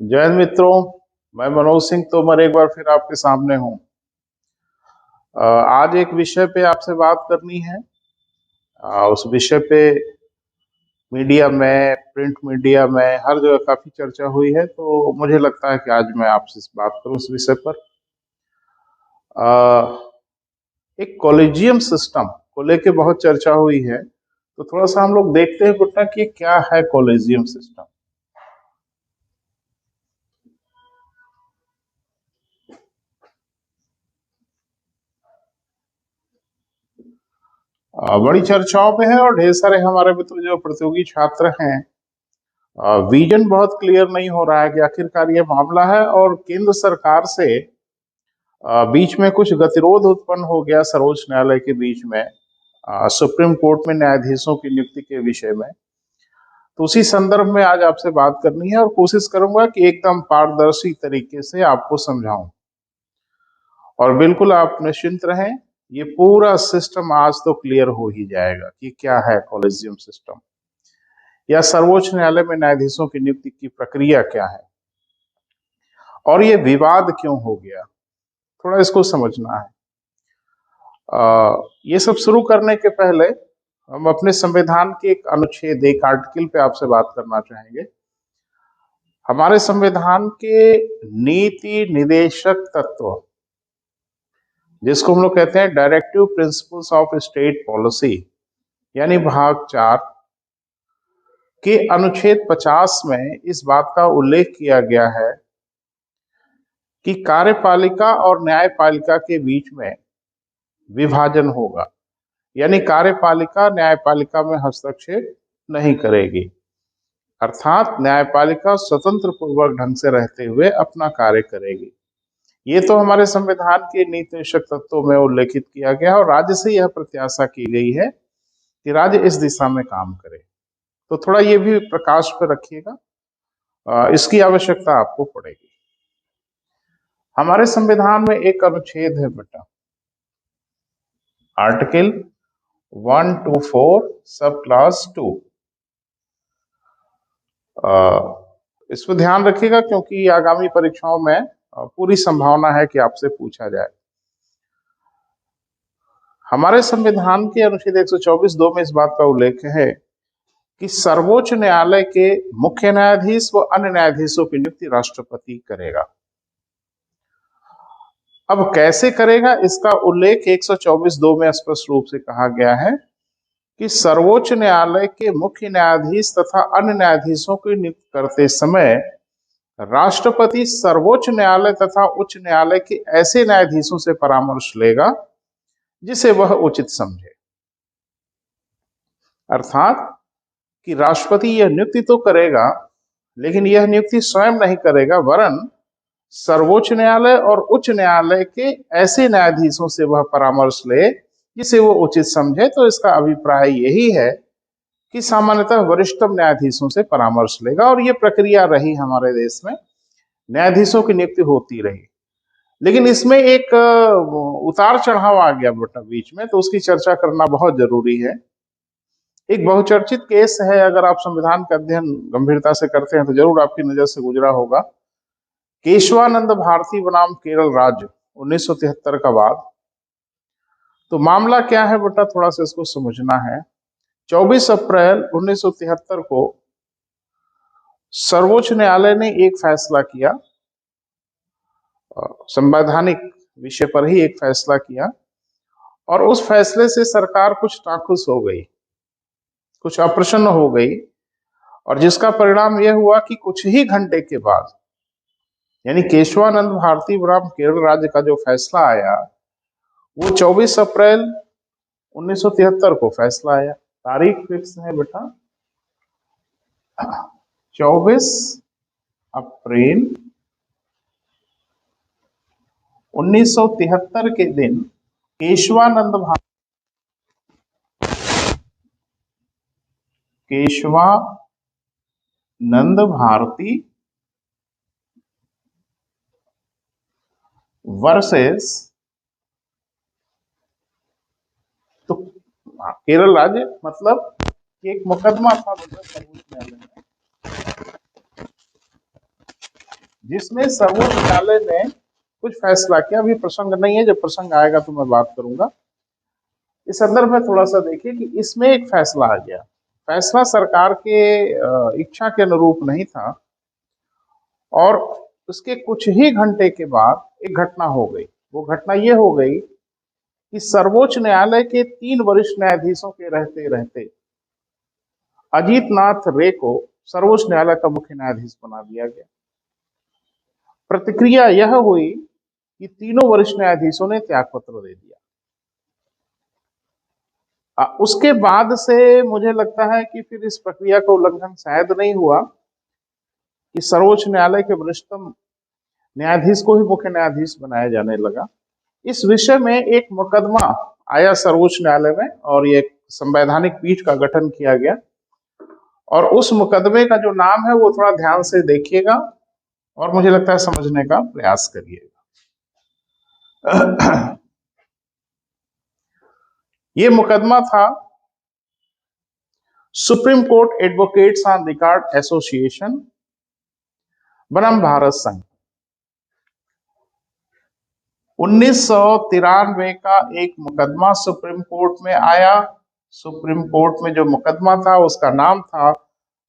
जय हिंद मित्रों। मैं मनोज सिंह तोमर एक बार फिर आपके सामने हूँ। आज एक विषय पे आपसे बात करनी है। उस विषय पे मीडिया में, प्रिंट मीडिया में, हर जगह काफी चर्चा हुई है, तो मुझे लगता है कि आज मैं आपसे बात करूँ इस विषय पर। एक कॉलेजियम सिस्टम को लेके बहुत चर्चा हुई है, तो थोड़ा सा हम लोग देखते हैं बेटा कि क्या है कॉलेजियम सिस्टम। बड़ी चर्चाओं में है और ढेर सारे हमारे मित्र जो प्रतियोगी छात्र हैं, विजन बहुत क्लियर नहीं हो रहा है कि आखिरकार ये मामला है। और केंद्र सरकार से बीच में कुछ गतिरोध उत्पन्न हो गया सर्वोच्च न्यायालय के बीच में, सुप्रीम कोर्ट में न्यायाधीशों की नियुक्ति के विषय में। तो उसी संदर्भ में आज आपसे बात करनी है और कोशिश करूंगा कि एकदम पारदर्शी तरीके से आपको समझाऊं। और बिल्कुल आप निश्चिंत रहें, ये पूरा सिस्टम आज तो क्लियर हो ही जाएगा कि क्या है कॉलेजियम सिस्टम, या सर्वोच्च न्यायालय में न्यायाधीशों की नियुक्ति की प्रक्रिया क्या है और ये विवाद क्यों हो गया, थोड़ा इसको समझना है। ये सब शुरू करने के पहले हम अपने संविधान के एक अनुच्छेद, एक आर्टिकल पे आपसे बात करना चाहेंगे। हमारे संविधान के नीति निदेशक तत्व, जिसको हम लोग कहते हैं directive principles of state policy, यानी भाग 4 के अनुच्छेद 50 में इस बात का उल्लेख किया गया है कि कार्यपालिका और न्यायपालिका के बीच में विभाजन होगा, यानी कार्यपालिका न्यायपालिका में हस्तक्षेप नहीं करेगी, अर्थात न्यायपालिका स्वतंत्र पूर्वक ढंग से रहते हुए अपना कार्य करेगी। ये तो हमारे संविधान के नीति निदेशक तत्वों में उल्लेखित किया गया है और राज्य से यह प्रत्याशा की गई है कि राज्य इस दिशा में काम करे। तो थोड़ा ये भी प्रकाश पर रखिएगा, इसकी आवश्यकता आपको पड़ेगी। हमारे संविधान में एक अनुच्छेद है बेटा, आर्टिकल 124 सब क्लास 2। इस पर ध्यान रखिएगा क्योंकि आगामी परीक्षाओं में पूरी संभावना है कि आपसे पूछा जाए। हमारे संविधान के अनुच्छेद 124(2) में इस बात का उल्लेख है कि सर्वोच्च न्यायालय के मुख्य न्यायाधीश व अन्य न्यायाधीशों की नियुक्ति राष्ट्रपति करेगा। अब कैसे करेगा, इसका उल्लेख 124(2) में स्पष्ट रूप से कहा गया है कि सर्वोच्च न्यायालय के मुख्य न्यायाधीश तथा अन्य न्यायाधीशों की नियुक्ति करते समय राष्ट्रपति सर्वोच्च न्यायालय तथा उच्च न्यायालय के ऐसे न्यायाधीशों से परामर्श लेगा जिसे वह उचित समझे। अर्थात कि राष्ट्रपति यह नियुक्ति तो करेगा, लेकिन यह नियुक्ति स्वयं नहीं करेगा, वरन सर्वोच्च न्यायालय और उच्च न्यायालय के ऐसे न्यायाधीशों से वह परामर्श ले जिसे वो उचित समझे। तो इसका अभिप्राय यही है कि सामान्यतः वरिष्ठतम न्यायाधीशों से परामर्श लेगा, और ये प्रक्रिया रही हमारे देश में, न्यायाधीशों की नियुक्ति होती रही। लेकिन इसमें एक उतार चढ़ाव आ गया बेटा बीच में, तो उसकी चर्चा करना बहुत जरूरी है। एक बहुचर्चित केस है, अगर आप संविधान का अध्ययन गंभीरता से करते हैं तो जरूर आपकी नजर से गुजरा होगा। केशवानंद भारती बनाम केरल राज्य 1973 का वाद। तो मामला क्या है बेटा, थोड़ा सा इसको समझना है। 24 अप्रैल 1973 को सर्वोच्च न्यायालय ने एक फैसला किया, संवैधानिक विषय पर ही एक फैसला किया, और उस फैसले से सरकार कुछ नाखुश हो गई, कुछ अप्रसन्न हो गई, और जिसका परिणाम यह हुआ कि कुछ ही घंटे के बाद, यानी केशवानंद भारती बनाम केरल राज्य का जो फैसला आया वो 24 अप्रैल 1973 को फैसला आया। तारीख फिक्स है बेटा, 24 अप्रैल 1973 के दिन केशवानंद भारती वर्सेस, तो केरल राज्य, मतलब एक मुकदमा था सर्वोच्च न्यायालय में। जिसमें सर्वोच्च न्यायालय ने कुछ फैसला किया। अभी प्रसंग नहीं है, जब प्रसंग आएगा तो मैं बात करूंगा। इस संदर्भ में थोड़ा सा देखिए कि इसमें एक फैसला आ गया। फैसला सरकार के इच्छा के अनुरूप नहीं था, और उसके कुछ ही घंटे के बाद एक घटना हो गई। वो घटना ये हो गई कि सर्वोच्च न्यायालय के 3 वरिष्ठ न्यायाधीशों के रहते रहते अजीत नाथ रे को सर्वोच्च न्यायालय का मुख्य न्यायाधीश बना दिया गया। प्रतिक्रिया यह हुई कि तीनों वरिष्ठ न्यायाधीशों ने त्यागपत्र दे दिया। उसके बाद से मुझे लगता है कि फिर इस प्रक्रिया का उल्लंघन शायद नहीं हुआ कि सर्वोच्च न्यायालय के वरिष्ठतम न्यायाधीश को ही मुख्य न्यायाधीश बनाया जाने लगा। इस विषय में एक मुकदमा आया सर्वोच्च न्यायालय में, और ये संवैधानिक पीठ का गठन किया गया। और उस मुकदमे का जो नाम है वो थोड़ा ध्यान से देखिएगा और मुझे लगता है समझने का प्रयास करिएगा। ये मुकदमा था supreme court advocates on record association बनाम भारत संघ। 1993 का एक मुकदमा सुप्रीम कोर्ट में आया। सुप्रीम कोर्ट में जो मुकदमा था उसका नाम था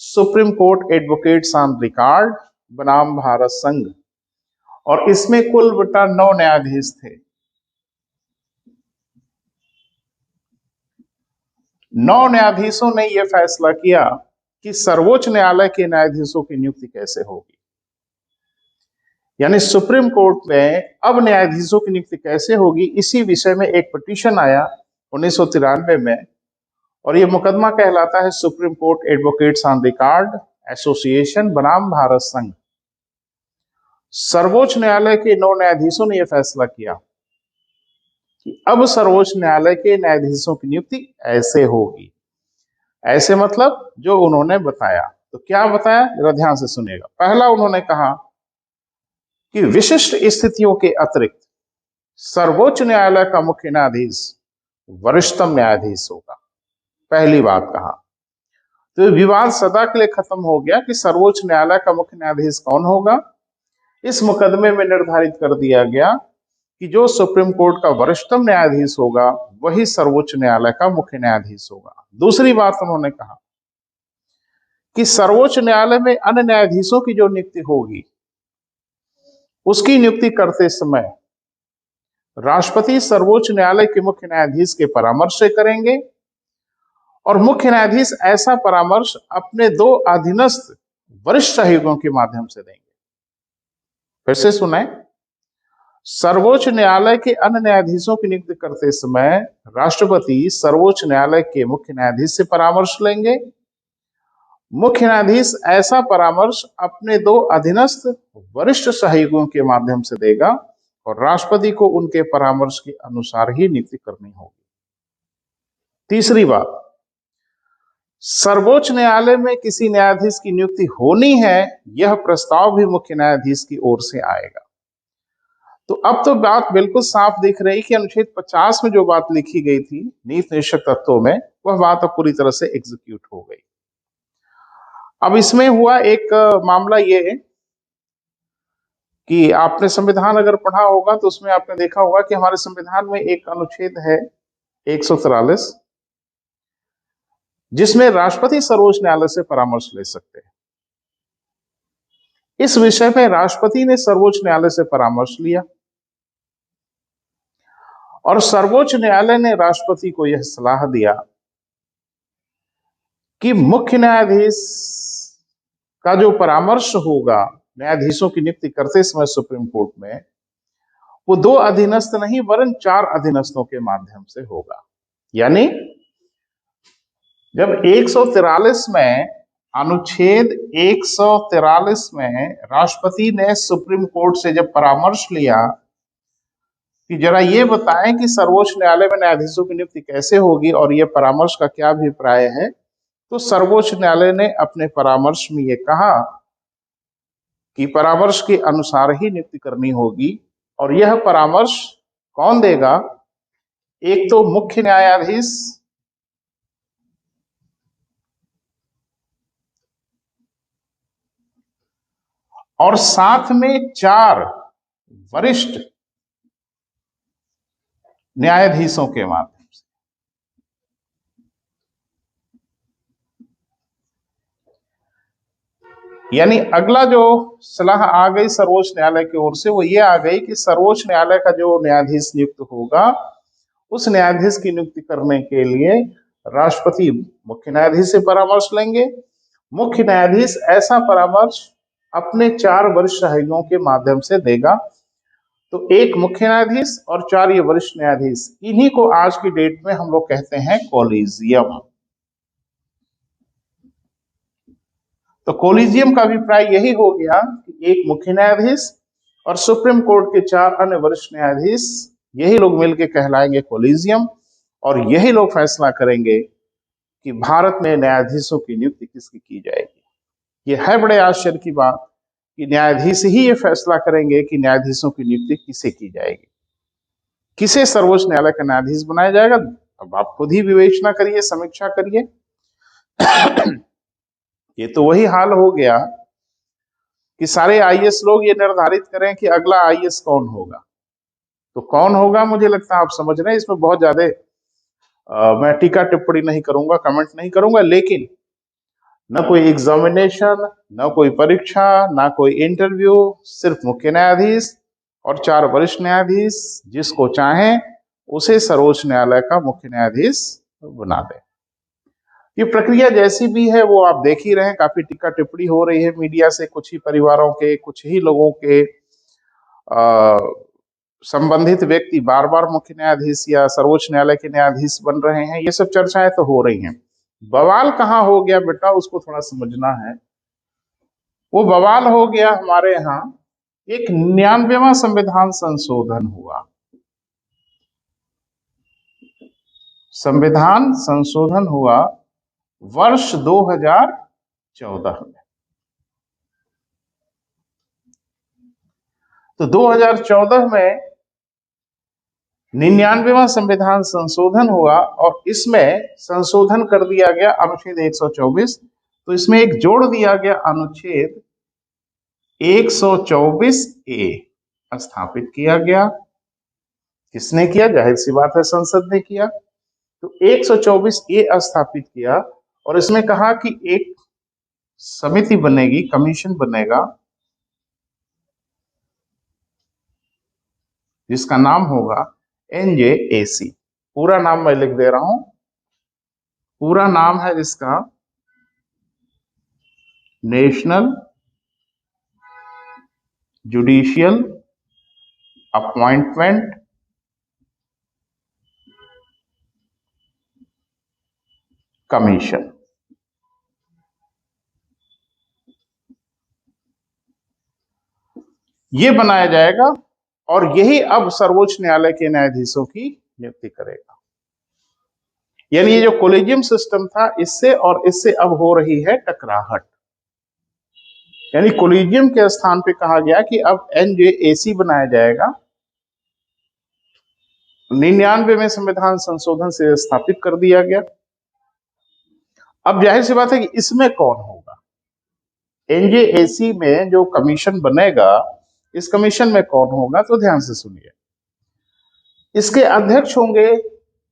supreme court advocates on record बनाम भारत संघ, और इसमें कुल बटा 9 न्यायाधीश थे। 9 न्यायाधीशों ने यह फैसला किया कि सर्वोच्च न्यायालय के न्यायाधीशों की नियुक्ति कैसे होगी, यानी सुप्रीम कोर्ट में अब न्यायाधीशों की नियुक्ति कैसे होगी। इसी विषय में एक पिटीशन आया 1993 में, और यह मुकदमा कहलाता है supreme court advocates on record association बनाम भारत संघ। सर्वोच्च न्यायालय के 9 न्यायाधीशों ने यह फैसला किया कि अब सर्वोच्च न्यायालय के न्यायाधीशों की नियुक्ति ऐसे होगी। ऐसे मतलब जो उन्होंने बताया। तो क्या बताया, जरा ध्यान से सुनिएगा। पहला, उन्होंने कहा कि विशिष्ट स्थितियों के अतिरिक्त सर्वोच्च न्यायालय का मुख्य न्यायाधीश वरिष्ठतम न्यायाधीश होगा। पहली बात कहा। तो विवाद सदा के लिए खत्म हो गया कि सर्वोच्च न्यायालय का मुख्य न्यायाधीश कौन होगा। इस मुकदमे में निर्धारित कर दिया गया कि जो सुप्रीम कोर्ट का वरिष्ठतम न्यायाधीश होगा वही सर्वोच्च न्यायालय का मुख्य न्यायाधीश होगा। दूसरी बात उन्होंने कहा कि सर्वोच्च न्यायालय में अन्य न्यायाधीशों की जो नियुक्ति होगी उसकी नियुक्ति करते समय राष्ट्रपति सर्वोच्च न्यायालय के मुख्य न्यायाधीश के परामर्श से करेंगे, और मुख्य न्यायाधीश ऐसा परामर्श अपने 2 अधीनस्थ वरिष्ठ सहयोगियों के माध्यम से देंगे। फिर से सुनाए, सर्वोच्च न्यायालय के अन्य न्यायाधीशों की नियुक्ति करते समय राष्ट्रपति सर्वोच्च न्यायालय के मुख्य न्यायाधीश से परामर्श लेंगे। मुख्य न्यायाधीश ऐसा परामर्श अपने 2 अधीनस्थ वरिष्ठ सहयोगियों के माध्यम से देगा, और राष्ट्रपति को उनके परामर्श के अनुसार ही नियुक्ति करनी होगी। तीसरी बात, सर्वोच्च न्यायालय में किसी न्यायाधीश की नियुक्ति होनी है, यह प्रस्ताव भी मुख्य न्यायाधीश की ओर से आएगा। तो अब तो बात बिल्कुल साफ दिख रही कि अनुच्छेद 50 में जो बात लिखी गई थी नीति निश्चय तत्वों में, वह बात अब पूरी तरह से एग्जीक्यूट हो गई। अब इसमें हुआ एक मामला ये कि आपने संविधान अगर पढ़ा होगा तो उसमें आपने देखा होगा कि हमारे संविधान में एक अनुच्छेद है 143, जिसमें राष्ट्रपति सर्वोच्च न्यायालय से परामर्श ले सकते हैं। इस विषय में राष्ट्रपति ने सर्वोच्च न्यायालय से परामर्श लिया, और सर्वोच्च न्यायालय ने राष्ट्रपति को यह सलाह दिया कि मुख्य न्यायाधीश का जो परामर्श होगा न्यायाधीशों की नियुक्ति करते समय सुप्रीम कोर्ट में, वो 2 अधीनस्थ नहीं वरन 4 अधीनस्थों के माध्यम से होगा। यानी जब 143 में, अनुच्छेद 143 में राष्ट्रपति ने सुप्रीम कोर्ट से जब परामर्श लिया कि जरा ये बताएं कि सर्वोच्च न्यायालय में न्यायाधीशों की नियुक्ति कैसे होगी और ये परामर्श का क्या अभिप्राय है, तो सर्वोच्च न्यायालय ने अपने परामर्श में ये कहा कि परामर्श के अनुसार ही नियुक्ति करनी होगी। और यह परामर्श कौन देगा? एक तो मुख्य न्यायाधीश, और साथ में 4 वरिष्ठ न्यायाधीशों के माध्यम से। यानी अगला जो सलाह आ गई सर्वोच्च न्यायालय की ओर से वो ये आ गई कि सर्वोच्च न्यायालय का जो न्यायाधीश नियुक्त होगा, उस न्यायाधीश की नियुक्ति करने के लिए राष्ट्रपति मुख्य न्यायाधीश से परामर्श लेंगे। मुख्य न्यायाधीश ऐसा परामर्श अपने 4 वरिष्ठ सहायकों के माध्यम से देगा। तो एक मुख्य न्यायाधीश और 4 ये वरिष्ठ न्यायाधीश, इन्हीं को आज की डेट में हम लोग कहते हैं कॉलेजियम। तो कॉलेजियम का अभिप्राय यही हो गया कि एक मुख्य न्यायाधीश और सुप्रीम कोर्ट के 4 अन्य वरिष्ठ न्यायाधीश, यही लोग मिलकर कहलाएंगे कॉलेजियम, और यही लोग फैसला करेंगे कि भारत में न्यायाधीशों की नियुक्ति किसकी की जाएगी। यह है बड़े आश्चर्य की बात कि न्यायाधीश ही ये फैसला करेंगे कि न्यायाधीशों की नियुक्ति किसे की जाएगी, किसे सर्वोच्च न्यायालय का न्यायाधीश बनाया जाएगा। अब आप खुद ही विवेचना करिए, समीक्षा करिए। ये तो वही हाल हो गया कि सारे आईएएस लोग ये निर्धारित करें कि अगला आईएएस कौन होगा। तो कौन होगा, मुझे लगता है आप समझ रहे हैं। इसमें बहुत ज्यादा मैं टीका टिप्पणी नहीं करूंगा, कमेंट नहीं करूंगा, लेकिन न कोई एग्जामिनेशन, न कोई परीक्षा, न कोई इंटरव्यू, सिर्फ मुख्य न्यायाधीश और 4 वरिष्ठ न्यायाधीश, जिसको चाहें उसे सर्वोच्च न्यायालय का मुख्य न्यायाधीश बना दें। ये प्रक्रिया जैसी भी है वो आप देख ही रहे हैं, काफी टीका टिप्पणी हो रही है मीडिया से। कुछ ही परिवारों के, कुछ ही लोगों के संबंधित व्यक्ति बार बार मुख्य न्यायाधीश या सर्वोच्च न्यायालय के न्यायाधीश बन रहे हैं। ये सब चर्चाएं तो हो रही हैं। बवाल कहाँ हो गया बेटा, उसको थोड़ा समझना है। वो बवाल हो गया हमारे यहाँ एक 99वां संविधान संशोधन हुआ। संविधान संशोधन हुआ वर्ष 2014 में। तो 2014 में 99वां संविधान संशोधन हुआ और इसमें संशोधन कर दिया गया अनुच्छेद 124। तो इसमें एक जोड़ दिया गया अनुच्छेद 124 ए स्थापित किया गया। किसने किया? जाहिर सी बात है संसद ने किया। तो 124 ए स्थापित किया और इसमें कहा कि एक समिति बनेगी, कमीशन बनेगा, जिसका नाम होगा NJAC। पूरा नाम मैं लिख दे रहा हूं। पूरा नाम है जिसका नेशनल जुडिशियल अपॉइंटमेंट कमीशन। ये बनाया जाएगा और यही अब सर्वोच्च न्यायालय के न्यायाधीशों की नियुक्ति करेगा। यानी ये जो कोलेजियम सिस्टम था, इससे और इससे अब हो रही है टकराहट। यानी कोलेजियम के स्थान पे कहा गया कि अब NJAC बनाया जाएगा। 99वें संविधान संशोधन से स्थापित कर दिया गया। अब जाहिर सी बात है कि इसमें कौन होगा? NJAC में जो कमीशन बनेगा, इस कमीशन में कौन होगा? तो ध्यान से सुनिए। इसके अध्यक्ष होंगे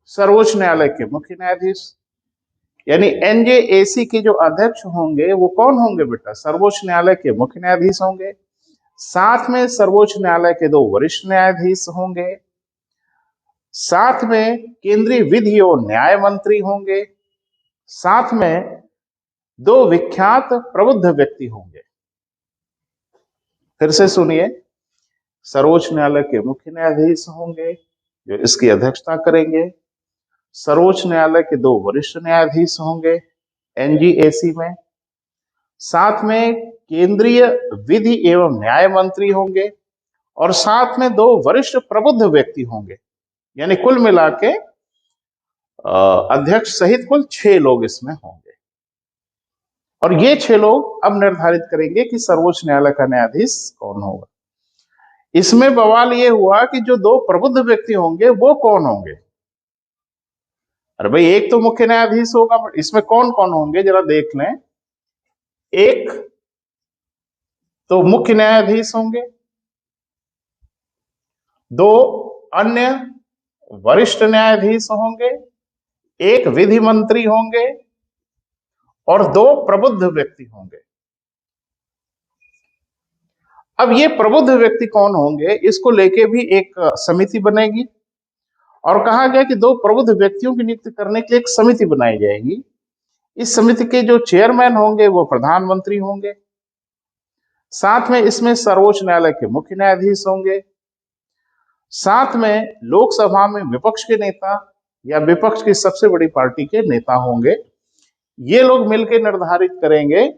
सर्वोच्च न्यायालय के मुख्य न्यायाधीश। यानी NJAC के जो अध्यक्ष होंगे वो कौन होंगे बेटा? सर्वोच्च न्यायालय के मुख्य न्यायाधीश होंगे। साथ में सर्वोच्च न्यायालय के 2 वरिष्ठ न्यायाधीश होंगे। साथ में केंद्रीय विधि और न्याय मंत्री होंगे। साथ में 2 विख्यात प्रबुद्ध व्यक्ति होंगे। फिर से सुनिए, सर्वोच्च न्यायालय के मुख्य न्यायाधीश होंगे जो इसकी अध्यक्षता करेंगे। सर्वोच्च न्यायालय के 2 वरिष्ठ न्यायाधीश होंगे NJAC में। साथ में केंद्रीय विधि एवं न्याय मंत्री होंगे और साथ में 2 वरिष्ठ प्रबुद्ध व्यक्ति होंगे। यानी कुल मिला के अध्यक्ष सहित कुल 6 लोग इसमें होंगे। और ये 6 लोग अब निर्धारित करेंगे कि सर्वोच्च न्यायालय का न्यायाधीश कौन होगा। इसमें बवाल ये हुआ कि जो 2 प्रबुद्ध व्यक्ति होंगे वो कौन होंगे? अरे भाई, एक तो मुख्य न्यायाधीश होगा, इसमें कौन कौन होंगे जरा देख लें। एक तो मुख्य न्यायाधीश होंगे, 2 अन्य वरिष्ठ न्यायाधीश होंगे, 1 विधि मंत्री होंगे और 2 प्रबुद्ध व्यक्ति होंगे। अब ये प्रबुद्ध व्यक्ति कौन होंगे, इसको लेके भी एक समिति बनेगी और कहा गया कि 2 प्रबुद्ध व्यक्तियों की नियुक्ति करने के लिए एक समिति बनाई जाएगी। इस समिति के जो चेयरमैन होंगे वो प्रधानमंत्री होंगे, साथ में इसमें सर्वोच्च न्यायालय के मुख्य न्यायाधीश होंगे, साथ में लोकसभा में विपक्ष के नेता या विपक्ष की सबसे बड़ी पार्टी के नेता होंगे। ये लोग मिलकर निर्धारित करेंगे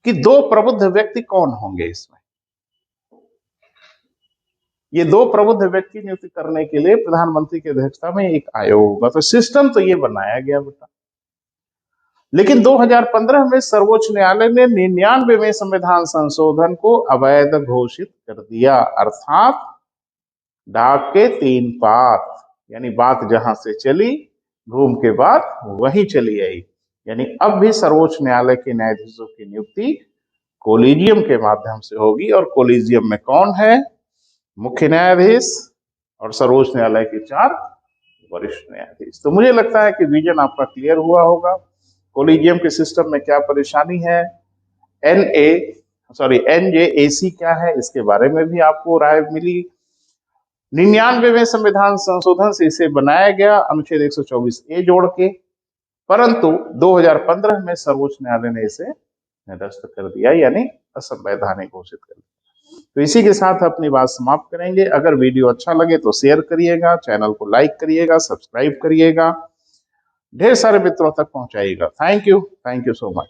कि 2 प्रबुद्ध व्यक्ति कौन होंगे। इसमें ये 2 प्रबुद्ध व्यक्ति नियुक्त करने के लिए प्रधानमंत्री की अध्यक्षता में एक आयोग होगा। तो सिस्टम तो ये बनाया गया बेटा, लेकिन 2015 में सर्वोच्च न्यायालय ने 99वें संविधान संशोधन को अवैध घोषित कर दिया, अर्थात डाक के 3 पात, यानी बात जहां से चली घूम के बात वहीं चली आई। यानी अब भी सर्वोच्च न्यायालय के न्यायाधीशों की नियुक्ति कोलिजियम के माध्यम से होगी, और कोलिजियम में कौन है, मुख्य न्यायाधीश और सर्वोच्च न्यायालय के 4 वरिष्ठ न्यायाधीश। तो मुझे लगता है कि विजन आपका क्लियर हुआ होगा। कोलिजियम के सिस्टम में क्या परेशानी है, NJAC क्या है, इसके बारे में भी आपको राय मिली। 99वें संविधान संशोधन से इसे बनाया गया अनुच्छेद 124A जोड़ के, परंतु 2015 में सर्वोच्च न्यायालय ने इसे निरस्त कर दिया, यानी असंवैधानिक घोषित कर दिया। तो इसी के साथ अपनी बात समाप्त करेंगे। अगर वीडियो अच्छा लगे तो शेयर करिएगा, चैनल को लाइक करिएगा, सब्सक्राइब करिएगा, ढेर सारे मित्रों तक पहुंचाइएगा। Thank you so much.